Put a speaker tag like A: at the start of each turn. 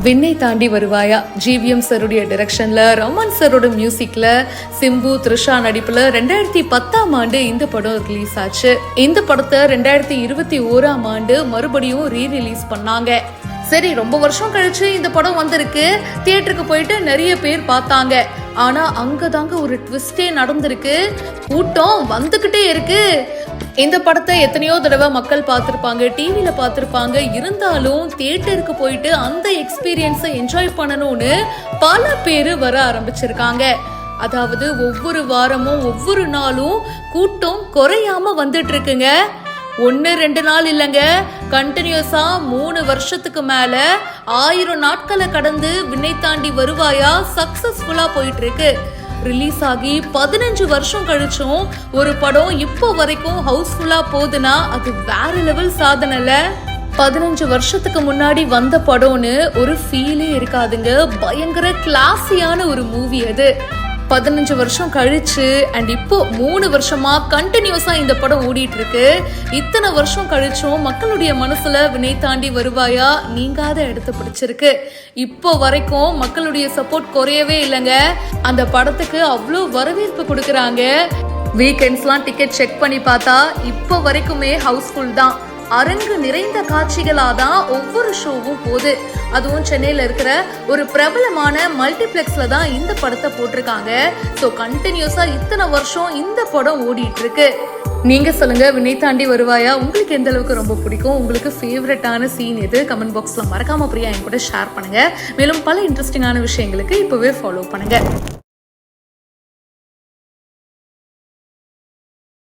A: விண்ணை தாண்டி வருவாயா ஜிவிஎம் சருடைய டைரக்ஷன்ல ரமன் சரோட மியூசிக்ல சிம்பு த்ரிஷா நடிப்புல 2010 இந்த படம் ரிலீஸ் ஆச்சு. இந்த படத்தை 2021 மறுபடியும் ரீரிலீஸ் பண்ணாங்க. சரி, ரொம்ப வருஷம் கழிச்சு இந்த படம் வந்திருக்கு. தியேட்டருக்கு போயிட்டு நிறைய பேர் பார்த்தாங்க. ஆனா அங்கதாங்க ஒரு ட்விஸ்டே நடந்திருக்கு. கூட்டம் வந்துகிட்டே இருக்கு. இந்த படத்தை எத்தனையோ தடவை மக்கள் பார்த்திருப்பாங்க, டிவியில பார்த்திருப்பாங்க. இருந்தாலும் தியேட்டருக்கு போயிட்டு அந்த எக்ஸ்பீரியன்ஸை என்ஜாய் பண்ணணும்னு பல பேர் வர ஆரம்பிச்சிருக்காங்க. அதாவது ஒவ்வொரு வாரமும் ஒவ்வொரு நாளும் கூட்டம் குறையாம வந்துட்டு இருக்குங்க. 1-2 நாள் இல்லைங்க, கண்டினியூஸா 3 வருஷத்துக்கு மேல 1000 நாட்களை கடந்து விண்ணை தாண்டி வருவாயா சக்சஸ்ஃபுல்லா போயிட்டு இருக்கு. ரிலீஸ் ஆகி 15 வருஷம் கழிச்சும் ஒரு படம் இப்போ வரைக்கும் ஹவுஸ்ஃபுல்லா போகுதுன்னா அது வேற லெவல் சாதனைல. 15 வருஷத்துக்கு முன்னாடி வந்த படம்னு ஒரு ஃபீலே இருக்காதுங்க. பயங்கர கிளாஸியான ஒரு மூவி அது. 15 வருஷம் கழிச்சு அண்ட் இப்போ 3 வருஷமா கண்டினியூஸா இந்த படம் ஓடிட்டு இருக்கு. இத்தனை வருஷம் கழிச்சும் மக்களுடைய மனசுல விண்ணை தாண்டி வருவாயா நீங்காத இடத்த பிடிச்சிருக்கு. இப்போ வரைக்கும் மக்களுடைய சப்போர்ட் குறையவே இல்லைங்க. அந்த படத்துக்கு அவ்வளோ வரவேற்பு கொடுக்கறாங்க. வீக்கெண்ட்ஸ்லாம் டிக்கெட் செக் பண்ணி பார்த்தா இப்போ வரைக்குமே ஹவுஸ்ஃபுல் தான். அரங்கு நிறைந்த காட்சிகளாதான் ஒவ்வொரு ஷோவும் போகுது. அதுவும் சென்னையில இருக்கிற ஒரு பிரபலமான மல்டிபிளெக்ஸ்ல தான் இந்த படத்தை போட்டிருக்காங்க. ஸோ கண்டினியூஸா இத்தனை வருஷம் இந்த படம் ஓடிட்டு இருக்கு. நீங்க சொல்லுங்க, விண்ணை தாண்டி வருவாயா உங்களுக்கு எந்த அளவுக்கு ரொம்ப பிடிக்கும்? உங்களுக்கு ஃபேவரட்டான சீன் எது? கமெண்ட் பாக்ஸ்ல மறக்காம பிரியா என் கூட ஷேர் பண்ணுங்க. மேலும் பல இன்ட்ரெஸ்டிங்கான விஷயங்களுக்கு இப்பவே ஃபாலோ பண்ணுங்க.